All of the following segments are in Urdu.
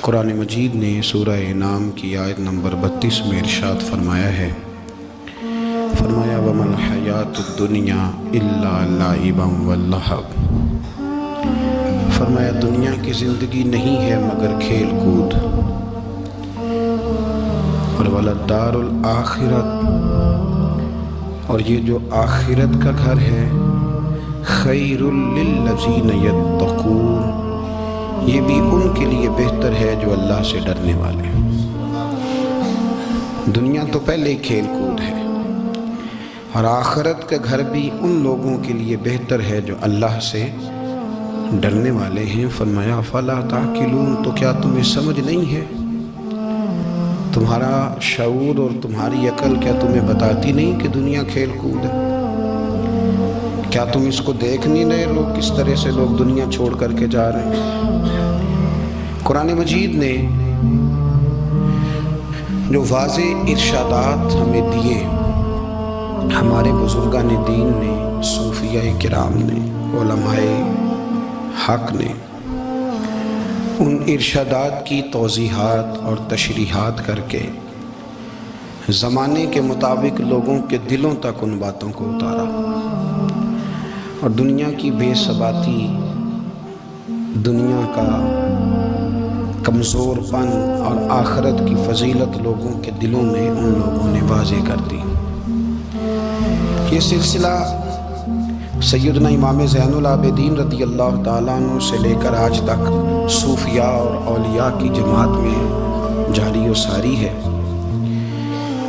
قرآن مجید نے سورہ انعام کی آیت نمبر 32 میں ارشاد فرمایا ہے، فرمایا وَمَا الْحَيَاةُ الدُّنْيَا إِلَّا لَعِبًا وَلَّهْوٌ، فرمایا دنیا کی زندگی نہیں ہے مگر کھیل کود، اور وَلَلدَّارُ الْآخِرَةُ، اور یہ جو آخرت کا گھر ہے، خَيْرٌ لِلَّذِينَ يَتَّقُونَ، یہ بھی ان کے لیے بہتر ہے جو اللہ سے ڈرنے والے ہیں۔ دنیا تو پہلے ہی کھیل کود ہے، اور آخرت کا گھر بھی ان لوگوں کے لیے بہتر ہے جو اللہ سے ڈرنے والے ہیں۔ فرمایا فَلَا تَعْقِلُونَ، تو کیا تمہیں سمجھ نہیں ہے؟ تمہارا شعور اور تمہاری عقل کیا تمہیں بتاتی نہیں کہ دنیا کھیل کود ہے؟ کیا تم اس کو دیکھ نہیں رہے لوگ کس طرح سے لوگ دنیا چھوڑ کر کے جا رہے ہیں؟ قرآن مجید نے جو واضح ارشادات ہمیں دیے، ہمارے بزرگان دین نے، صوفیاء کرام نے، علماء حق نے، ان ارشادات کی توضیحات اور تشریحات کر کے زمانے کے مطابق لوگوں کے دلوں تک ان باتوں کو اتارا، اور دنیا کی بے ثباتی، دنیا کا کمزور پن اور آخرت کی فضیلت لوگوں کے دلوں میں ان لوگوں نے واضح کر دی۔ یہ سلسلہ سیدنا امام زین العابدین رضی اللہ تعالیٰ عنہ سے لے کر آج تک صوفیاء اور اولیاء کی جماعت میں جاری و ساری ہے۔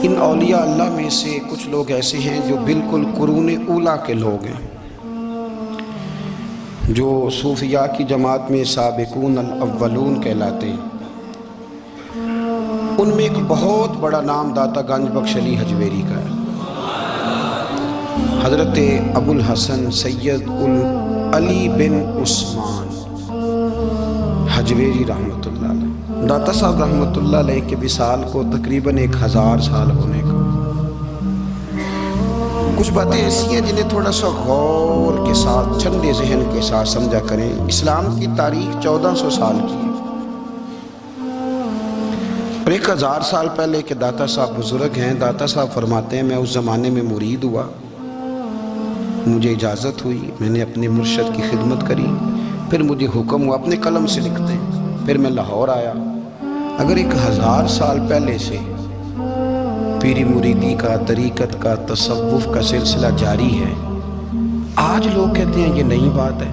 ان اولیاء اللہ میں سے کچھ لوگ ایسے ہیں جو بالکل قرون اولیٰ کے لوگ ہیں، جو صوفیاء کی جماعت میں سابقون الاولون کہلاتے ہیں۔ ان میں ایک بہت بڑا نام داتا گنج بخش علی حجویری کا ہے۔ حضرت ابو الحسن سید علی بن عثمان حجویری رحمۃ اللہ علیہ، داتا صاحب رحمۃ اللہ علیہ کے وصال کو تقریباً 1000 سال ہونے کو۔ کچھ باتیں ایسی ہیں جنہیں تھوڑا سا غور کے ساتھ، ٹھنڈے ذہن کے ساتھ سمجھا کریں۔ اسلام کی تاریخ 1400 سال کی ہے، اور 1000 سال پہلے کے داتا صاحب بزرگ ہیں۔ داتا صاحب فرماتے ہیں میں اس زمانے میں مرید ہوا، مجھے اجازت ہوئی، میں نے اپنے مرشد کی خدمت کری، پھر مجھے حکم ہوا، اپنے قلم سے لکھتے ہیں، پھر میں لاہور آیا۔ اگر 1000 سال پہلے سے پیری مریدی کا، طریقت کا، تصوف کا سلسلہ جاری ہے، آج لوگ کہتے ہیں یہ نئی بات ہے،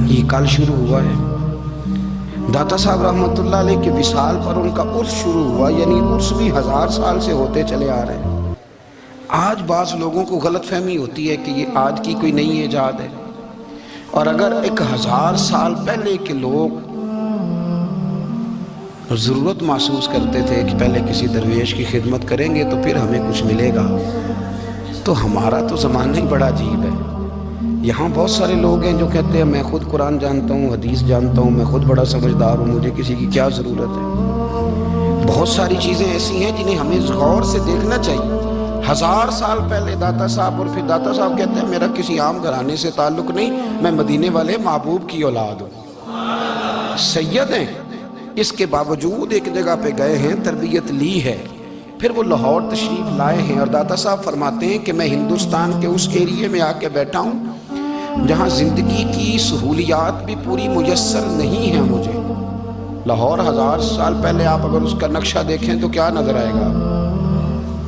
یہ کل شروع ہوا ہے۔ داتا صاحب رحمۃ اللہ علیہ کے وصال پر ان کا عرس شروع ہوا، یعنی عرس بھی 1000 سال سے ہوتے چلے آ رہے ہیں۔ آج بعض لوگوں کو غلط فہمی ہوتی ہے کہ یہ آج کی کوئی نئی ایجاد ہے، اور اگر 1000 سال پہلے کے لوگ ضرورت محسوس کرتے تھے کہ پہلے کسی درویش کی خدمت کریں گے تو پھر ہمیں کچھ ملے گا، تو ہمارا تو زمانہ ہی بڑا عجیب ہے۔ یہاں بہت سارے لوگ ہیں جو کہتے ہیں میں خود قرآن جانتا ہوں، حدیث جانتا ہوں، میں خود بڑا سمجھدار ہوں، مجھے کسی کی کیا ضرورت ہے۔ بہت ساری چیزیں ایسی ہیں جنہیں ہمیں غور سے دیکھنا چاہیے۔ 1000 سال پہلے داتا صاحب، اور پھر داتا صاحب کہتے ہیں میرا کسی عام گھرانے سے تعلق نہیں، میں مدینے والے محبوب کی اولاد ہوں، سید ہیں۔ اس کے باوجود ایک جگہ پہ گئے ہیں، تربیت لی ہے، پھر وہ لاہور تشریف لائے ہیں، اور داتا صاحب فرماتے ہیں کہ میں ہندوستان کے اس ایریے میں آ کے بیٹھا ہوں جہاں زندگی کی سہولیات بھی پوری میسر نہیں ہیں مجھے۔ لاہور 1000 سال پہلے آپ اگر اس کا نقشہ دیکھیں تو کیا نظر آئے گا؟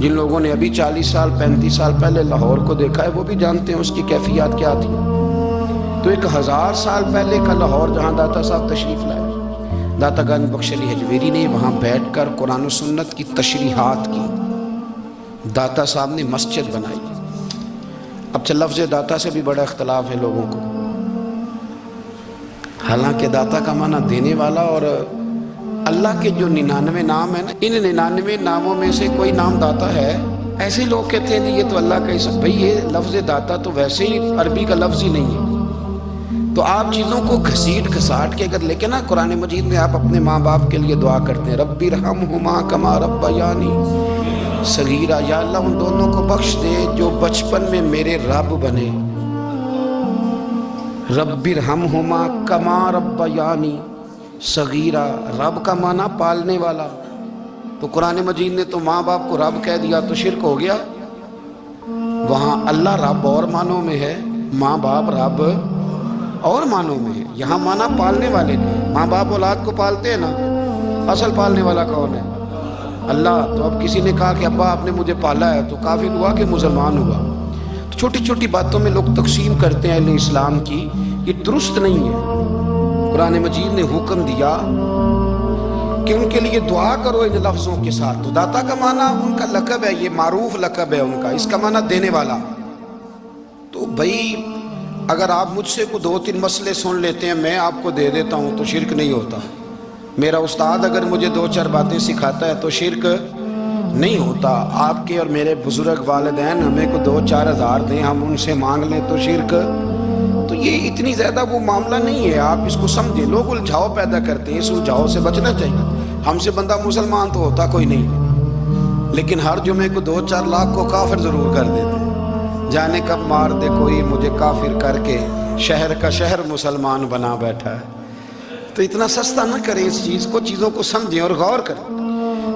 جن لوگوں نے ابھی 40 سال 35 سال پہلے لاہور کو دیکھا ہے وہ بھی جانتے ہیں اس کی کیفیات کیا تھی۔ تو 1000 سال پہلے کا لاہور جہاں داتا صاحب تشریف لائے، داتا گنج بخش علی حجویری نے وہاں بیٹھ کر قرآن و سنت کی تشریحات کی۔ داتا صاحب نے مسجد بنائی۔ اب لفظ داتا سے بھی بڑا اختلاف ہے لوگوں کو، حالانکہ داتا کا معنی دینے والا، اور اللہ کے جو 99 نام ہیں نا، ان 99 ناموں میں سے کوئی نام داتا ہے۔ ایسے لوگ کہتے ہیں یہ تو اللہ کا ہی سب، بھئی یہ لفظ داتا تو ویسے ہی عربی کا لفظ ہی نہیں ہے۔ تو آپ چیزوں کو گھسیٹ گھساٹ کے اگر لے کے نا، قرآن مجید میں آپ اپنے ماں باپ کے لیے دعا کرتے ہیں رب ارحمہما کما ربیانی صغیرا، یا اللہ ان دونوں کو بخش دے جو بچپن میں میرے رب بنے۔ رب ارحمہما کما ربیانی صغیرہ، رب کا معنی پالنے والا، تو قرآن مجید نے تو ماں باپ کو رب کہہ دیا تو شرک ہو گیا۔ وہاں اللہ رب اور معنوں میں ہے، ماں باپ رب اور معنوں میں ہے۔ یہاں معنی پالنے والے کے، ماں باپ اولاد کو پالتے ہیں نا، اصل پالنے والا کون ہے؟ اللہ۔ تو اب کسی نے کہا کہ ابا آپ نے مجھے پالا ہے، تو کافر ہوا کہ مسلمان ہوا؟ تو چھوٹی چھوٹی باتوں میں لوگ تقسیم کرتے ہیں اہل اسلام کی، یہ درست نہیں ہے۔ قرآن مجید نے حکم دیا کہ ان کے لیے دعا کرو ان لفظوں کے ساتھ۔ تو داتا کا معنی ان کا لقب ہے، یہ معروف لقب ہے ان کا، اس کا معنی دینے والا۔ تو بھائی اگر آپ مجھ سے کو 2-3 مسئلے سن لیتے ہیں، میں آپ کو دے دیتا ہوں تو شرک نہیں ہوتا۔ میرا استاد اگر مجھے 2-4 باتیں سکھاتا ہے تو شرک نہیں ہوتا۔ آپ کے اور میرے بزرگ والدین ہمیں کو 2-4 ہزار دیں، ہم ان سے مانگ لیں تو شرک؟ تو یہ اتنی زیادہ وہ معاملہ نہیں ہے، آپ اس کو سمجھیں۔ لوگ الجھاؤ پیدا کرتے ہیں، اس الجھاؤ سے بچنا چاہیے۔ ہم سے بندہ مسلمان تو ہوتا کوئی نہیں، لیکن ہر جمعے کو 2-4 لاکھ کو کافر ضرور کر دیتے ہیں۔ جانے کب مار دے کوئی مجھے کافر کر کے، شہر کا شہر مسلمان بنا بیٹھا ہے۔ تو اتنا سستا نہ کریں اس چیز کو، چیزوں کو سمجھیں اور غور کریں۔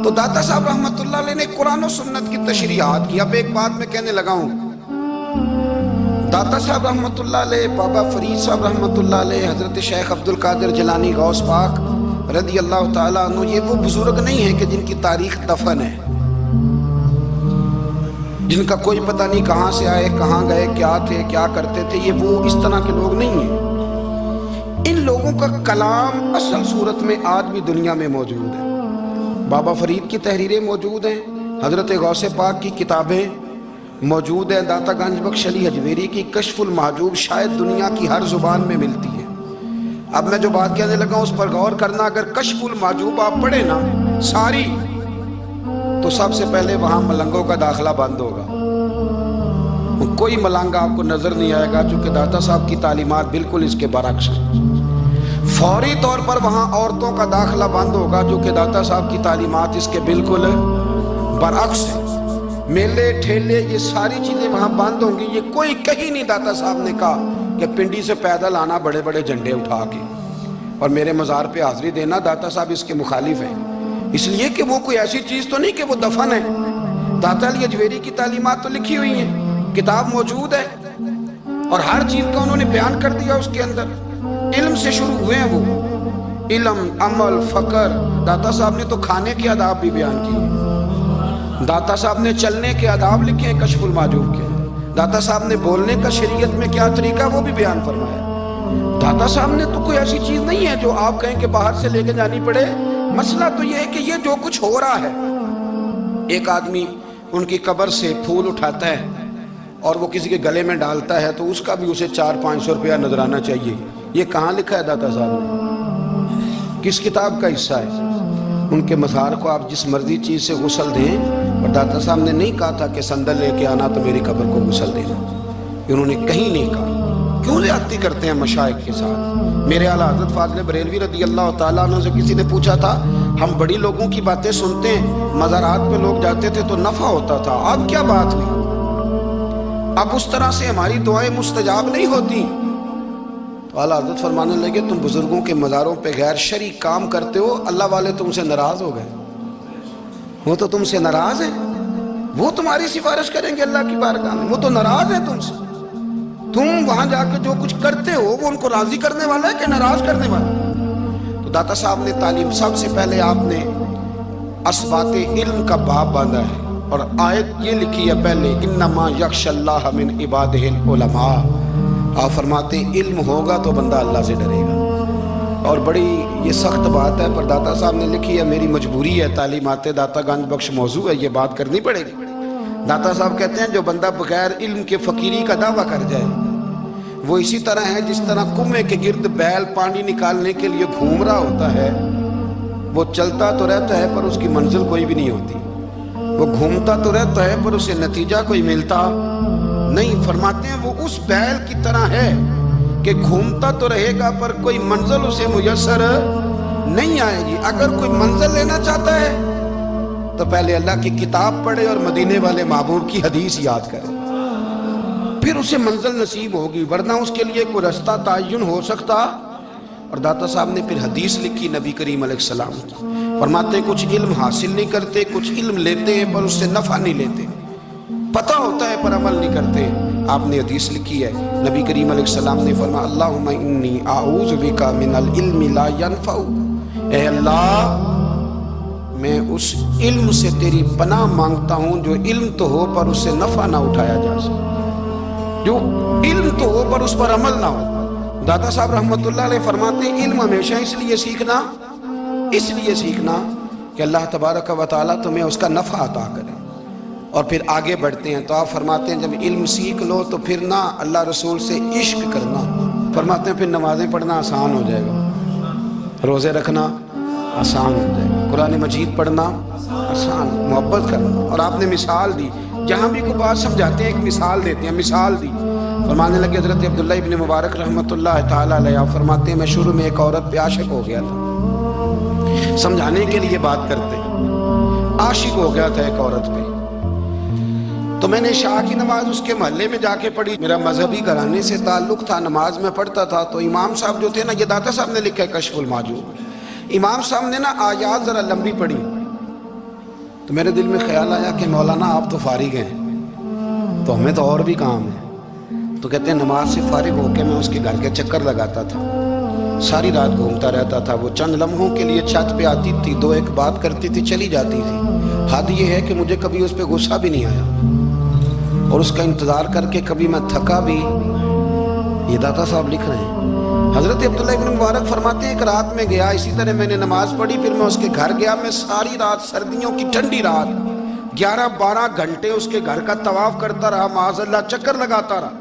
تو داتا صاحب رحمۃ اللہ علیہ نے قرآن و سنت کی تشریحات کی۔ اب ایک بات میں کہنے لگا ہوں، داتا صاحب رحمۃ اللہ علیہ، بابا فرید صاحب رحمۃ اللہ علیہ، حضرت شیخ عبد القادر جیلانی غوث پاک رضی اللہ تعالیٰ عنہ، یہ وہ بزرگ نہیں ہیں کہ جن کی تاریخ دفن ہے، جن کا کوئی پتہ نہیں کہاں سے آئے، کہاں گئے، کیا تھے، کیا کرتے تھے۔ یہ وہ اس طرح کے لوگ نہیں ہیں۔ ان لوگوں کا کلام اصل صورت میں آج بھی دنیا میں موجود ہے۔ بابا فرید کی تحریریں موجود ہیں، حضرت غوث پاک کی کتابیں موجود ہیں، داتا گنج بخش علی حجویری کی کشف المحجوب شاید دنیا کی ہر زبان میں ملتی ہے۔ اب میں جو بات کہنے لگا ہوں اس پر غور کرنا۔ اگر کشف المحجوب آپ پڑھیں نا ساری، تو سب سے پہلے وہاں ملنگوں کا داخلہ بند ہوگا، کوئی ملنگ آپ کو نظر نہیں آئے گا، چونکہ داتا صاحب کی تعلیمات بالکل اس کے برعکس ہیں۔ فوری طور پر وہاں عورتوں کا داخلہ بند ہوگا، جو کہ داتا صاحب کی تعلیمات اس کے بالکل برعکس ہیں۔ میلے ٹھیلے یہ ساری چیزیں وہاں بند ہوں گی۔ یہ کوئی کہیں نہیں داتا صاحب نے کہا کہ پنڈی سے پیدل آنا بڑے بڑے جھنڈے اٹھا کے اور میرے مزار پہ حاضری دینا، داتا صاحب اس کے مخالف ہیں، اس لیے کہ وہ کوئی ایسی چیز تو نہیں کہ وہ دفن ہے۔ داتا علی حجویری کی تعلیمات تو لکھی ہوئی ہیں، کتاب موجود ہے، اور ہر چیز کا انہوں نے بیان کر دیا اس کے اندر۔ علم سے شروع ہوئے ہیں وہ، علم، عمل، فقر۔ داتا صاحب نے تو کھانے کے آداب بھی بیان کیے، داتا صاحب نے چلنے کے آداب لکھے ہیں کشف المحجوب کے، داتا صاحب نے بولنے کا شریعت میں کیا طریقہ وہ بھی بیان فرمایا۔ داتا صاحب نے تو کوئی ایسی چیز نہیں ہے جو آپ کہیں کہ باہر سے لے کے جانی پڑے۔ مسئلہ تو یہ ہے کہ یہ جو کچھ ہو رہا ہے، ایک آدمی ان کی قبر سے پھول اٹھاتا ہے اور وہ کسی کے گلے میں ڈالتا ہے تو اس کا بھی اسے 400-500 روپیہ نظرانہ چاہیے۔ یہ کہاں لکھا ہے داتا صاحب نے؟ کس کتاب کا حصہ ہے؟ ان کے مزار کو آپ جس مرضی چیز سے غسل دیں، اور داتا صاحب نے نہیں کہا تھا کہ سندل لے کے آنا تو میری قبر کو غسل دینا، انہوں نے کہیں نہیں کہا۔ کیوں زیادتی کرتے ہیں مشائخ کے ساتھ؟ میرے اعلیٰ حضرت فاضل بریلوی رضی اللہ تعالیٰ عنہ سے کسی نے پوچھا تھا، ہم بڑی لوگوں کی باتیں سنتے ہیں، مزارات پہ لوگ جاتے تھے تو نفع ہوتا تھا، اب کیا بات ہوئی؟ اب اس طرح سے ہماری دعائیں مستجاب نہیں ہوتی۔ تو اعلیٰ حضرت فرمانے لگے، تم بزرگوں کے مزاروں پہ غیر شرعی کام کرتے ہو، اللہ والے تم سے ناراض ہو گئے، وہ تو تم سے ناراض ہیں، وہ تمہاری سفارش کریں گے اللہ کی بارگاہ میں، وہ تو ناراض ہیں تم سے۔ تم وہاں جا کے جو کچھ کرتے ہو وہ ان کو راضی کرنے والا ہے کہ ناراض کرنے والا؟ تو داتا صاحب نے تعلیم، سب سے پہلے آپ نے اسبات علم کا باب باندھا ہے، اور آیت یہ لکھی ہے پہلے، انما یخش اللہ من عبادہ العلماء۔ آپ فرماتے ہیں علم ہوگا تو بندہ اللہ سے ڈرے گا، اور بڑی یہ سخت بات ہے، پر داتا صاحب نے لکھی ہے، میری مجبوری ہے، تعلیمات داتا گنج بخش موضوع ہے، یہ بات کرنی پڑے گی۔ داتا صاحب کہتے ہیں جو بندہ بغیر علم کے فقیری کا دعویٰ کر جائے وہ اسی طرح ہے جس طرح کنویں کے گرد بیل پانی نکالنے کے لیے گھوم رہا ہوتا ہے، وہ چلتا تو رہتا ہے پر اس کی منزل کوئی بھی نہیں ہوتی، وہ گھومتا تو رہتا ہے پر اسے نتیجہ کوئی ملتا نہیں۔ فرماتے ہیں وہ اس بیل کی طرح ہے کہ گھومتا تو رہے گا پر کوئی منزل اسے میسر نہیں آئے گی۔ اگر کوئی منزل لینا چاہتا ہے تو پہلے اللہ کی کتاب پڑھے اور مدینے والے محبوب کی حدیث یاد کرے، پھر اسے منزل نصیب ہوگی، ورنہ اس کے لیے کوئی رستہ تعین ہو سکتا اور داتا صاحب نے پھر حدیث لکھی نبی کریم علیہ السلام کی. فرماتے ہیں کچھ علم حاصل نہیں کرتے، کچھ علم لیتے ہیں پر اس سے نفع نہیں لیتے، پتہ ہوتا ہے پر عمل نہیں کرتے. آپ نے حدیث لکھی ہے، نبی کریم علیہ السلام نے فرمایا اللہم انی اعوذ بک من العلم لا ینفع، اے اللہ میں اس علم سے تیری پناہ مانگتا ہوں جو علم تو ہو پر اس سے نفع نہ اٹھایا جا سکے، جو علم تو ہو پر اس پر عمل نہ ہو. داتا صاحب رحمۃ اللہ علیہ فرماتے ہیں علم ہمیشہ اس لیے سیکھنا کہ اللہ تبارک و تعالیٰ تمہیں اس کا نفع عطا کرے. اور پھر آگے بڑھتے ہیں تو آپ فرماتے ہیں جب علم سیکھ لو تو پھر نہ اللہ رسول سے عشق کرنا، فرماتے ہیں پھر نمازیں پڑھنا آسان ہو جائے گا، روزے رکھنا آسان ہو جائے گا، قرآن مجید پڑھنا آسان، محبت کرنا. اور آپ نے مثال دی، جہاں بھی کوئی بات سمجھاتے ہیں ایک مثال دیتے ہیں، مثال دی. فرمانے لگے حضرت عبداللہ ابن مبارک رحمۃ اللہ تعالیٰ علیہ فرماتے ہیں میں شروع میں ایک عورت پہ عاشق ہو گیا تھا، سمجھانے کے لیے بات کرتے عاشق ہو گیا تھا ایک عورت پہ. تو میں نے عشاء کی نماز اس کے محلے میں جا کے پڑھی، میرا مذہبی گھرانے سے تعلق تھا، نماز میں پڑھتا تھا. تو امام صاحب جو تھے نا، یہ داتا صاحب نے لکھا ہے کشف المحجوب، امام صاحب نے نا آیات ذرا لمبی پڑھی. تو میرے دل میں خیال آیا کہ مولانا آپ تو فارغ ہیں تو ہمیں تو اور بھی کام ہے. تو کہتے ہیں نماز سے فارغ ہو کے میں اس کے گھر کے چکر لگاتا تھا، ساری رات گھومتا رہتا تھا. وہ چند لمحوں کے لیے چھت پہ آتی تھی، دو ایک بات کرتی تھی، چلی جاتی تھی. حد یہ ہے کہ مجھے کبھی اس پہ غصہ بھی نہیں آیا اور اس کا انتظار کر کے کبھی میں تھکا بھی. یہ داتا صاحب لکھ رہے ہیں. حضرت عبداللہ ابن مبارک فرماتے ہیں ایک رات میں گیا، اسی طرح میں نے نماز پڑھی، پھر میں اس کے گھر گیا. میں ساری رات، سردیوں کی ٹھنڈی رات، 11-12 گھنٹے اس کے گھر کا طواف کرتا رہا، معاذ اللہ چکر لگاتا رہا.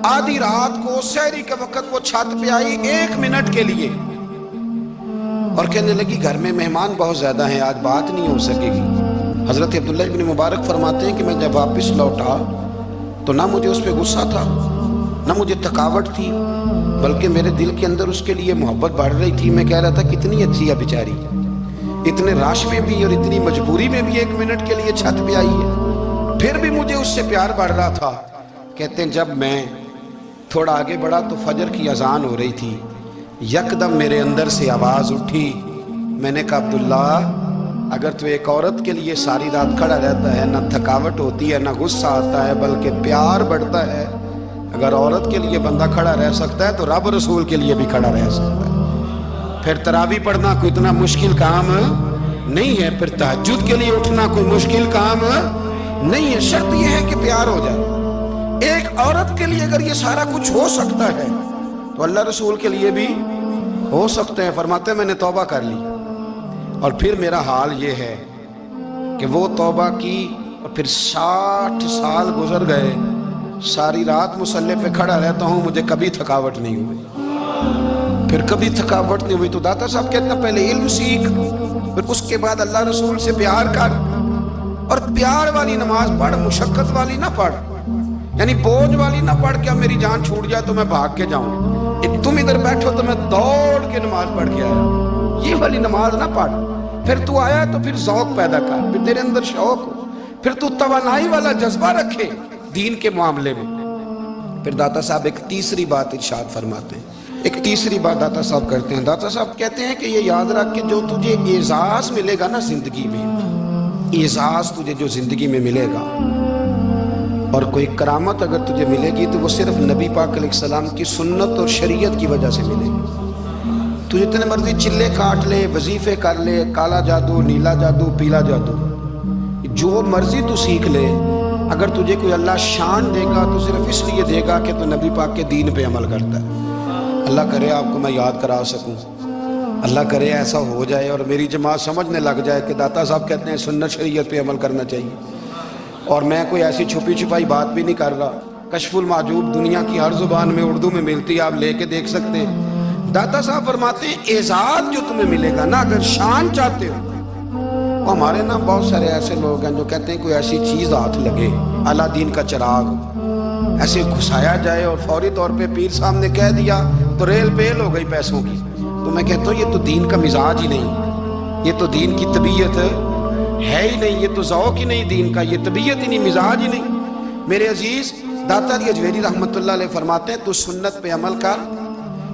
آدھی رات کو سحری کے وقت وہ چھت پہ آئی 1 منٹ کے لیے اور کہنے لگی گھر میں مہمان بہت زیادہ ہیں، آج بات نہیں ہو سکے گی. حضرت عبداللہ ابن مبارک فرماتے ہیں کہ میں جب واپس لوٹا تو نہ مجھے اس پہ غصہ تھا، نہ مجھے تھکاوٹ تھی، بلکہ میرے دل کے اندر اس کے لیے محبت بڑھ رہی تھی. میں کہہ رہا تھا کتنی اچھی ہے بیچاری، اتنے رش میں بھی اور اتنی مجبوری میں بھی 1 منٹ کے لیے چھت پہ آئی ہے، پھر بھی مجھے اس سے پیار بڑھ رہا تھا. کہتے ہیں جب میں تھوڑا آگے بڑھا تو فجر کی اذان ہو رہی تھی، یکدم میرے اندر سے آواز اٹھی. میں نے کہا عبداللہ اگر تو ایک عورت کے لیے ساری رات کھڑا رہتا ہے، نہ تھکاوٹ ہوتی ہے، نہ غصہ آتا ہے، بلکہ پیار بڑھتا ہے، اگر عورت کے لیے بندہ کھڑا رہ سکتا ہے تو رب رسول کے لیے بھی کھڑا رہ سکتا ہے. پھر تراویح پڑھنا کوئی اتنا مشکل کام نہیں ہے، پھر تہجد کے لیے اٹھنا کوئی مشکل کام نہیں ہے. شرط یہ ہے کہ پیار ہو جائے. ایک عورت کے لیے اگر یہ سارا کچھ ہو سکتا ہے تو اللہ رسول کے لیے بھی ہو سکتے ہیں. فرماتے ہیں میں نے توبہ کر لی اور پھر میرا حال یہ ہے کہ وہ توبہ کی اور پھر 60 سال گزر گئے، ساری رات مصلی پہ کھڑا رہتا ہوں، مجھے کبھی تھکاوٹ نہیں ہوئی، پھر کبھی تھکاوٹ نہیں ہوئی. تو داتا صاحب کہتے ہیں پہلے علم سیکھ، پھر اس کے بعد اللہ رسول سے پیار کر، اور پیار والی نماز پڑھ، مشقت والی نہ پڑھ، یعنی بوجھ والی نہ پڑھ کے اب میری جان چھوٹ جائے تو میں بھاگ کے جاؤں، ایک تم ادھر بیٹھو تو میں دوڑ کے نماز پڑھ کے آیا، یہ والی نماز نہ پڑھ. پھر تو آیا تو پھر ذوق پیدا کر، پھر تیرے اندر شوق ہو، پھر تو توانائی والا جذبہ رکھے دین کے معاملے میں. پھر داتا صاحب ایک تیسری بات ارشاد فرماتے ہیں، ایک تیسری بات داتا صاحب کرتے ہیں. داتا صاحب کہتے ہیں کہ یہ یاد رکھ کہ جو تجھے اعزاز ملے گا نا زندگی میں، اعزاز تجھے جو زندگی میں ملے گا اور کوئی کرامت اگر تجھے ملے گی تو وہ صرف نبی پاک علیہ السلام کی سنت اور شریعت کی وجہ سے ملے گی. تو جتنے مرضی چلے کاٹ لے، وظیفے کر لے، کالا جادو، نیلا جادو، پیلا جادو، جو مرضی تو سیکھ لے، اگر تجھے کوئی اللہ شان دے گا تو صرف اس لیے دے گا کہ تو نبی پاک کے دین پہ عمل کرتا ہے. اللہ کرے آپ کو میں یاد کرا سکوں، اللہ کرے ایسا ہو جائے اور میری جماعت سمجھنے لگ جائے کہ داتا صاحب کہتے ہیں سنت شریعت پہ عمل کرنا چاہیے. اور میں کوئی ایسی چھپی چھپائی بات بھی نہیں کر رہا. کشف المحجوب دنیا کی ہر زبان میں اردو میں ملتی ہے، آپ لے کے دیکھ سکتے ہیں. داتا صاحب فرماتے ہیں اعزاز جو تمہیں ملے گا نا، اگر شان چاہتے ہو، وہ ہمارے نا بہت سارے ایسے لوگ ہیں جو کہتے ہیں کوئی ایسی چیز ہاتھ لگے، اعلیٰ دین کا چراغ ایسے گھسایا جائے اور فوری طور پہ پیر صاحب نے کہہ دیا تو ریل پیل ہو گئی پیسوں کی. تو میں کہتا ہوں یہ تو دین کا مزاج ہی نہیں، یہ تو دین کی طبیعت ہے ہی نہیں، یہ تو ذوق ہی نہیں دین کا، یہ طبیعت ہی نہیں، مزاج ہی نہیں. میرے عزیز داتا علی اجویری رحمۃ اللہ علیہ فرماتے ہیں تو سنت پہ عمل کر،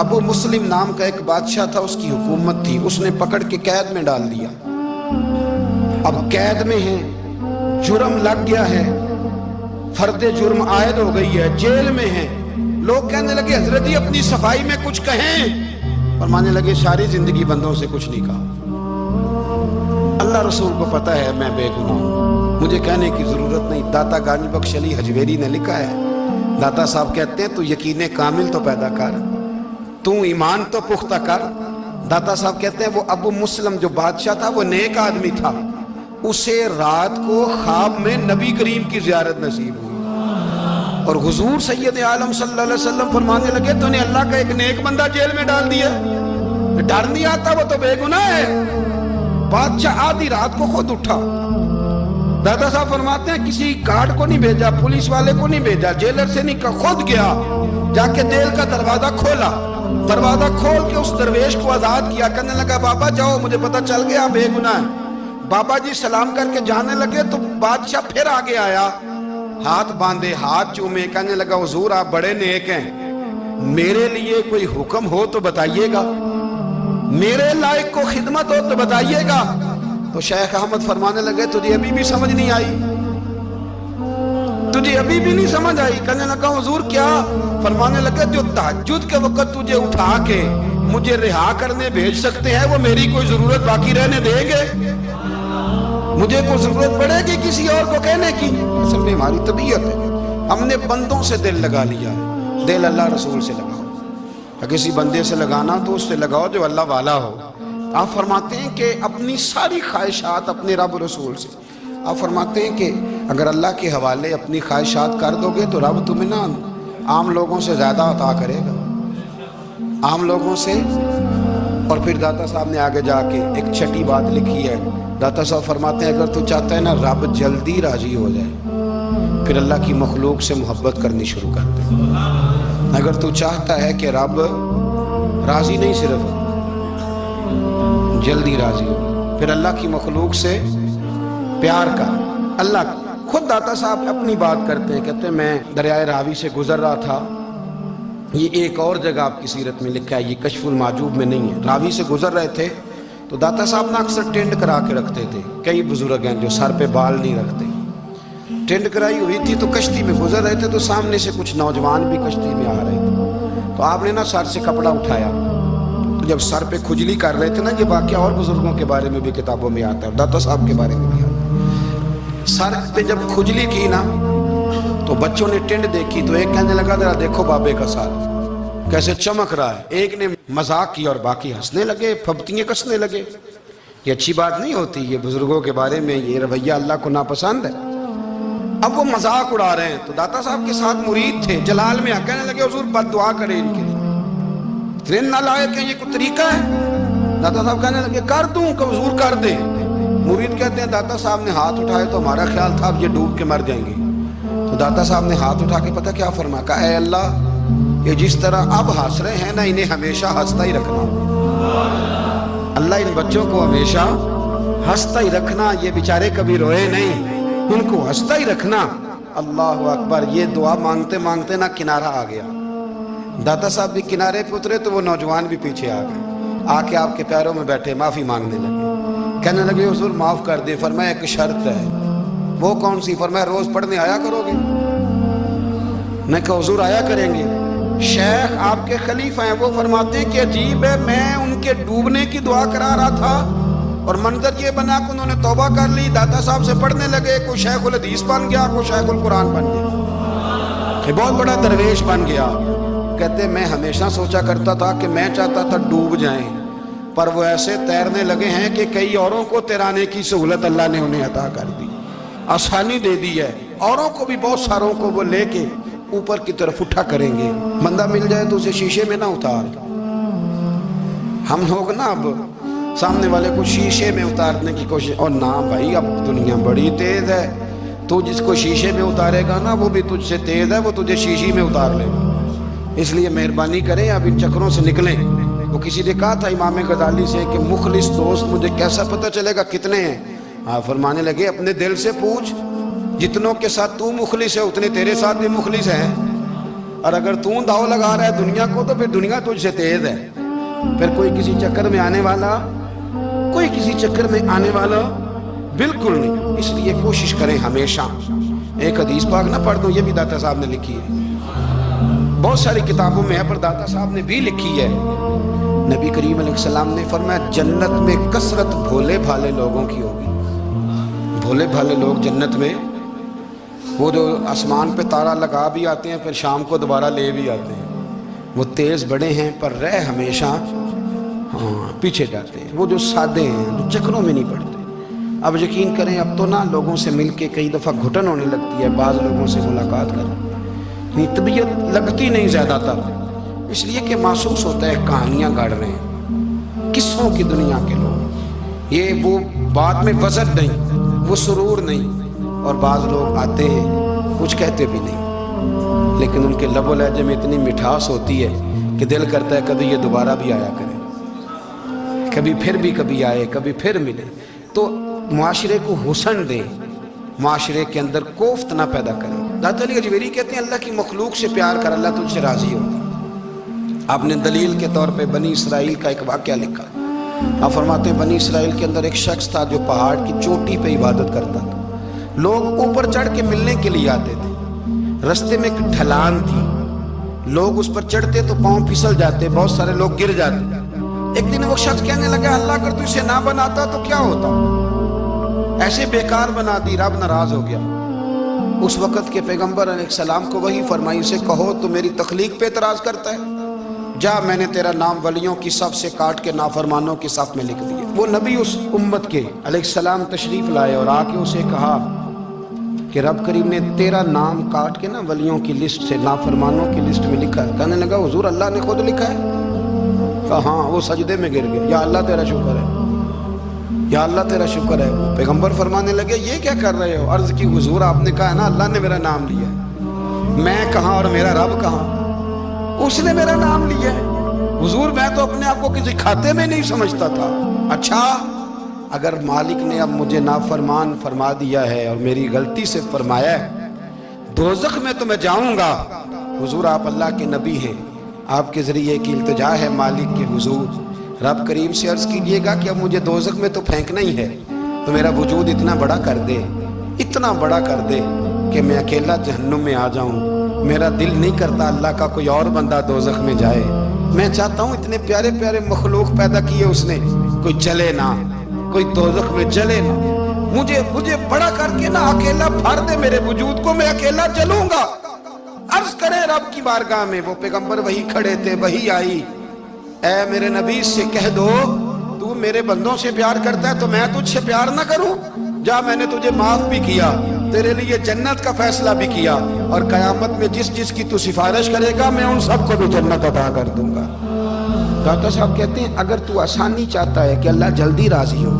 ابو مسلم نام کا ایک بادشاہ تھا، اس کی حکومت تھی، اس نے پکڑ کے قید میں ڈال دیا۔ اب قید میں ہیں، جرم لگ گیا ہے، فرد جرم عائد ہو گئی ہے، جیل میں ہیں۔ لوگ کہنے لگے حضرت جی اپنی صفائی میں کچھ کہیں، فرمانے لگے ساری زندگی بندوں سے کچھ نہیں کہا، اللہ رسول کو پتہ ہے میں بے گناہ ہوں، مجھے کہنے کی ضرورت نہیں۔ داتا گانی بخش علی حجویری نے لکھا ہے، داتا صاحب کہتے ہیں تو یقین کامل تو پیدا کر، تو ایمان تو پختہ کر۔ داتا صاحب کہتے ہیں وہ ابو مسلم جو بادشاہ تھا وہ نیک آدمی تھا، اسے رات کو خواب میں نبی کریم کی زیارت نصیب ہوئی، اور حضور سید عالم صلی اللہ علیہ وسلم فرمانے لگے تو نے اللہ کا ایک نیک بندہ جیل میں ڈال دیا، ڈر نہیں آتا، وہ تو بے گناہ ہے۔ بادشاہ آدھی رات کو خود اٹھا، دادا صاحب فرماتے ہیں کسی گارڈ کو نہیں بھیجا، پولیس والے کو نہیں بھیجا، جیلر سے نہیں کہا، خود گیا، جا کے جیل کا دروازہ کھولا، دروازہ کھول کے اس درویش کو آزاد کیا، کہنے لگا بابا جاؤ مجھے پتہ چل گیا بے گناہ ہے۔ بابا جی سلام کر کے جانے لگے تو بادشاہ پھر آگے آیا، ہاتھ باندھے، ہاتھ چومے، کہنے لگا حضور آپ بڑے نیک ہیں، میرے لیے کوئی حکم ہو تو بتائیے گا، میرے لائق کو خدمت ہو تو بتائیے گا۔ تو شیخ احمد فرمانے لگے تجھے ابھی بھی سمجھ نہیں آئی، تجھے ابھی بھی نہیں سمجھ آئی؟ کہنے لگا حضور کیا؟ فرمانے لگے جو تہجد کے وقت تجھے اٹھا کے مجھے رہا کرنے بھیج سکتے ہیں وہ میری کوئی ضرورت باقی رہنے دیں گے؟ مجھے کوئی ضرورت پڑے گی کسی اور کو کہنے کی؟ اصل میں ہماری طبیعت ہے، ہم نے بندوں سے دل لگا لیا ہے، دل اللہ رسول سے لگاؤ، کسی بندے سے لگانا تو اس سے لگاؤ جو اللہ والا ہو۔ آپ فرماتے ہیں کہ اپنی ساری خواہشات اپنے رب رسول سے، آپ فرماتے ہیں کہ اگر اللہ کے حوالے اپنی خواہشات کر دو گے تو رب تمہیں نہ عام لوگوں سے زیادہ عطا کرے گا، عام لوگوں سے۔ اور پھر داتا صاحب نے آگے جا کے ایک چھٹی بات لکھی ہے، داتا صاحب فرماتے ہیں اگر تو چاہتا ہے نا رب جلدی راضی ہو جائے پھر اللہ کی مخلوق سے محبت کرنی شروع کر دے۔ اگر تو چاہتا ہے کہ رب راضی نہیں صرف جلدی راضی ہو پھر اللہ کی مخلوق سے پیار کر۔ اللہ خود داتا صاحب اپنی بات کرتے ہیں، کہتے ہیں میں دریائے راوی سے گزر رہا تھا، یہ ایک اور جگہ آپ کی سیرت میں لکھا ہے، یہ کشف المعجوب میں نہیں ہے، راوی سے گزر رہے تھے تو داتا صاحب نا اکثر ٹینڈ کرا کے رکھتے تھے، کئی بزرگ ہیں جو سر پہ بال نہیں رکھتے، ٹینڈ کرائی ہوئی تھی تو کشتی میں گزر رہے تھے تو سامنے سے کچھ نوجوان بھی کشتی میں آ رہے تھے، تو آپ نے نا سر سے کپڑا اٹھایا، تو جب سر پہ کھجلی کر رہے تھے نا، یہ واقعہ اور بزرگوں کے بارے میں بھی کتابوں میں آتا ہے، داتا صاحب کے بارے میں بھی آتا ہے، سر پہ جب کھجلی کی نا تو بچوں نے ٹینڈ دیکھی تو ایک کہنے لگا ذرا دیکھو بابے کا سر کیسے چمک رہا ہے، ایک نے مذاق کی اور باقی ہنسنے لگے، پھپتیاں کسنے لگے۔ یہ اچھی بات نہیں ہوتی، یہ بزرگوں کے بارے میں یہ رویہ اللہ کو ناپسند ہے۔ اب وہ مذاق اڑا رہے ہیں تو داتا صاحب کے ساتھ مرید تھے، جلال میں کہنے لگے حضور بد دعا کرے ان کے لیے، اتنے نالائق ہیں، یہ کوئی طریقہ ہے؟ داتا صاحب کہنے لگے کر دوں کہ حضور کر دیں۔ مرید کہتے ہیں داتا صاحب نے ہاتھ اٹھائے تو ہمارا خیال تھا اب یہ ڈوب کے مر جائیں گے، تو داتا صاحب نے ہاتھ اٹھا کے پتہ کیا فرمایا، کہا اے اللہ یہ جس طرح اب ہنس رہے ہیں نا انہیں ہمیشہ ہنستا ہی رکھنا، اللہ ان بچوں کو ہمیشہ ہنستا ہی رکھنا، یہ بیچارے کبھی روئے نہیں، ان کو ہنستا ہی رکھنا۔ اللہ اکبر، یہ دعا مانگتے مانگتے نا کنارہ آ گیا، داتا صاحب بھی کنارے پہ اترے تو وہ نوجوان بھی پیچھے آ گئے، آ کے آپ کے پیروں میں بیٹھے معافی مانگنے لگے، کہنے لگے حضور معاف کر دیں۔ فرمایا ایک شرط ہے، وہ کون سی؟ فرمایا روز پڑھنے آیا کرو گے؟ میں کہا حضور آیا کریں گے۔ شیخ آپ کے خلیفہ ہیں، وہ فرماتے ہیں کہ عجیب ہے میں ان کے ڈوبنے کی دعا کرا رہا تھا اور منظر یہ بنا کہ انہوں نے توبہ کر لی، داتا صاحب سے پڑھنے لگے، کوئی شیخ الحدیث بن گیا، کوئی شیخ القرآن بن گیا، یہ بہت بڑا درویش بن گیا۔ کہتے میں ہمیشہ سوچا کرتا تھا کہ میں چاہتا تھا ڈوب جائیں، پر وہ ایسے تیرنے لگے ہیں کہ کئی اوروں کو تیرانے کی سہولت اللہ نے انہیں عطا کر دی، آسانی دے دی ہے، اوروں کو بھی بہت ساروں کو وہ لے کے اوپر کی طرف اٹھا کریں گے، بندہ مل جائے تو اسے شیشے میں نہ اتار۔ ہم لوگ نا اب سامنے والے کو شیشے میں اتارنے کی کوشش، اور نہ بھائی اب دنیا بڑی تیز ہے، تو جس کو شیشے میں اتارے گا نا وہ بھی تجھ سے تیز ہے، وہ تجھے شیشی میں اتار لے گا، اس لیے مہربانی کریں اب ان چکروں سے نکلیں۔ وہ کسی نے کہا تھا امام غزالی سے کہ مخلص دوست مجھے کیسا پتہ چلے گا کتنے ہیں؟ آپ فرمانے لگے اپنے دل سے پوچھ، جتنوں کے ساتھ تو مخلص ہے اتنے تیرے ساتھ بھی مخلص ہیں، اور اگر تو داؤ لگا رہا ہے دنیا کو تو پھر دنیا تجھ سے تیز ہے. پھر کوئی کسی چکر میں آنے والا بالکل نہیں. اس لیے کوشش کریں ہمیشہ. ایک حدیث پاک نہ پڑھ دوں، یہ بھی داتا صاحب نے لکھی ہے، بہت ساری کتابوں میں ہے پر داتا صاحب نے بھی لکھی ہے. نبی کریم علیہ السلام نے فرمایا جنت میں کثرت بھولے بھالے لوگوں کی ہوگی. بھولے بھالے لوگ جنت میں، وہ جو آسمان پہ تارا لگا بھی آتے ہیں پھر شام کو دوبارہ لے بھی آتے ہیں، وہ تیز بڑے ہیں پر رہ ہمیشہ پیچھے جاتے ہیں. وہ جو سادے ہیں، جو چکروں میں نہیں پڑتے. اب یقین کریں اب تو نا لوگوں سے مل کے کئی دفعہ گھٹن ہونے لگتی ہے. بعض لوگوں سے ملاقات کریں طبیعت لگتی نہیں زیادہ تر، اس لیے کہ محسوس ہوتا ہے کہانیاں گاڑ رہے ہیں، قصوں کی دنیا کے لوگ. یہ وہ بات میں وزن نہیں، وہ سرور نہیں. اور بعض لوگ آتے ہیں کچھ کہتے بھی نہیں، لیکن ان کے لب و لہجے میں اتنی مٹھاس ہوتی ہے کہ دل کرتا ہے کبھی یہ دوبارہ بھی آیا کرے، کبھی آئے، کبھی پھر ملے. تو معاشرے کو حسن دیں، معاشرے کے اندر کوفت نہ پیدا کریں. داتا علی اجویری کہتے ہیں اللہ کی مخلوق سے پیار کر، اللہ تجھ سے راضی ہوگا. آپ نے دلیل کے طور پہ بنی اسرائیل کا ایک واقعہ لکھا. آپ فرماتے ہیں بنی اسرائیل کے اندر ایک شخص تھا جو پہاڑ کی چوٹی پہ عبادت کرتا تھا. لوگ اوپر چڑھ کے ملنے کے لیے آتے تھے. رستے میں ایک ڈھلان تھی، لوگ اس پر چڑھتے تو پاؤں پھسل جاتے، بہت سارے لوگ گر جاتے. ایک دن وہ شخص کہنے لگا اللہ اگر تو اسے نہ بناتا تو کیا ہوتا، ایسے بیکار بنا دی. رب ناراض ہو گیا. اس وقت کے پیغمبر علیہ السلام کو وہی فرمائی اسے کہو تو میری تخلیق پہ اعتراض کرتا ہے، جا میں نے تیرا نام ولیوں کی صف سے کاٹ کے نافرمانوں کی صف میں لکھ دیا. وہ نبی اس امت کے علیہ السلام تشریف لائے اور آ کے اسے کہا کہ رب کریم نے تیرا نام کاٹ کے نا ولیوں کی لسٹ سے نافرمانوں کی لسٹ میں لکھا ہے. کہنے لگا حضور اللہ نے خود لکھا ہے؟ کہا ہاں. وہ سجدے میں گر گئے، یا اللہ تیرا شکر ہے، یا اللہ تیرا شکر ہے. پیغمبر فرمانے لگے یہ کیا کر رہے ہو؟ عرض کی حضور آپ نے کہا ہے نا اللہ نے میرا نام لیا ہے، میں کہاں اور میرا رب کہاں؟ اس نے میرا نام لیا ہے. حضور میں تو اپنے آپ کو کسی کھاتے میں نہیں سمجھتا تھا. اچھا اگر مالک نے اب مجھے نافرمان فرما دیا ہے اور میری غلطی سے فرمایا ہے دوزخ میں تو میں جاؤں گا. حضور آپ اللہ کے نبی ہیں، آپ کے ذریعے کی التجا ہے مالک کے حضور. رب کریم سے عرض کیجئے گا کہ اب مجھے دوزخ میں تو پھینکنا ہی ہے، تو میرا وجود اتنا بڑا کر دے، اتنا بڑا کر دے کہ میں اکیلا جہنم میں آ جاؤں. میرا دل نہیں کرتا اللہ کا کوئی اور بندہ دوزخ میں جائے. میں چاہتا ہوں اتنے پیارے پیارے مخلوق پیدا کیے اس نے، کوئی جلے نہ، کوئی دوزخ میں جلے نہ. مجھے بڑا کر کے نہ اکیلا بھر دے میرے وجود کو، میں اکیلا جلوں گا. عرض کرے رب کی بارگاہ میں. وہ پیغمبر وہی کھڑے تھے، وہی آئی. اے میرے نبی سے کہہ دو تو میرے بندوں سے پیار کرتا ہے تو میں تجھ سے پیار نہ کروں؟ جا میں نے تجھے معاف بھی کیا، تیرے لیے جنت کا فیصلہ بھی کیا، اور قیامت میں جس کی تو سفارش کرے گا میں ان سب کو بھی جنت عطا کر دوں گا. داتا صاحب کہتے ہیں اگر تو آسانی چاہتا ہے کہ اللہ جلدی راضی ہو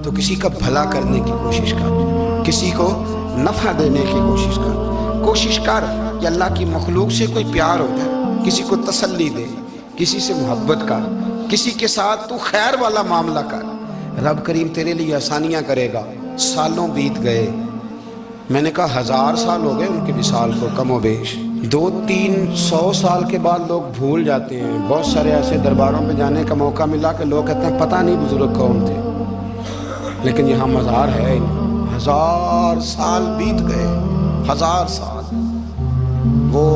تو کسی کا بھلا کرنے کی کوشش کر، کسی کو نفع دینے کی کوشش کر کہ اللہ کی مخلوق سے کوئی پیار ہو جائے، کسی کو تسلی دے، کسی سے محبت کر، کسی کے ساتھ تو خیر والا معاملہ کر. رب کریم تیرے لیے آسانیاں کرے گا. سالوں بیت گئے، میں نے کہا 1000 سال ہو گئے ان کے وصال کو کم و بیش. 200-300 سال کے بعد لوگ بھول جاتے ہیں. بہت سارے ایسے درباروں پہ جانے کا موقع ملا کہ لوگ کہتے ہیں پتہ نہیں بزرگ کون تھے، لیکن یہاں مزار ہے. 1000 سال بیت گئے، 1000 سال. وہ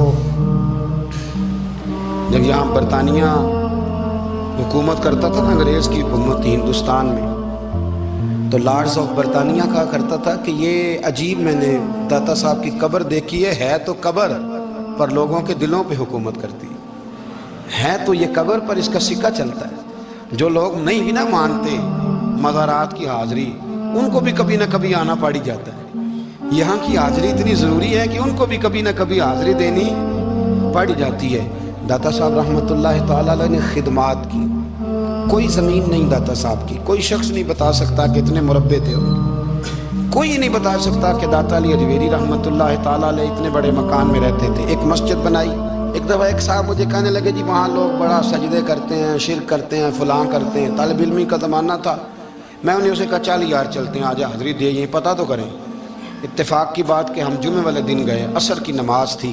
جب یہاں برطانیہ حکومت کرتا تھا نا، انگریز کی حکومت تھی ہندوستان میں، تو لارڈز آف برطانیہ کہا کرتا تھا کہ یہ عجیب میں نے داتا صاحب کی قبر دیکھی ہے تو قبر پر لوگوں کے دلوں پہ حکومت کرتی ہے تو یہ قبر پر اس کا سکہ چلتا ہے. جو لوگ نہیں بھی نہ مانتے مزارات کی حاضری، ان کو بھی کبھی نہ کبھی آنا پڑ جاتا ہے. یہاں کی حاضری اتنی ضروری ہے کہ ان کو بھی کبھی نہ کبھی حاضری دینی پڑ جاتی ہے. داتا صاحب رحمۃ اللہ تعالیٰ علیہ نے خدمات کی، کوئی زمین نہیں داتا صاحب کی. کوئی شخص نہیں بتا سکتا کہ اتنے مربع تھے، کوئی نہیں بتا سکتا کہ داتا علی اجویری رحمۃ اللہ تعالیٰ علیہ اتنے بڑے مکان میں رہتے تھے. ایک مسجد بنائی. ایک دفعہ ایک صاحب مجھے کہنے لگے جی وہاں لوگ بڑا سجدے کرتے ہیں، شرک کرتے ہیں، فلاں کرتے ہیں. طالب علمی کا زمانہ تھا. میں انہیں اسے کہا چل یار چلتے ہیں، آجا حاضری دے، یہ پتہ تو کریں. اتفاق کی بات کہ ہم جمعے والے دن گئے، عصر کی نماز تھی.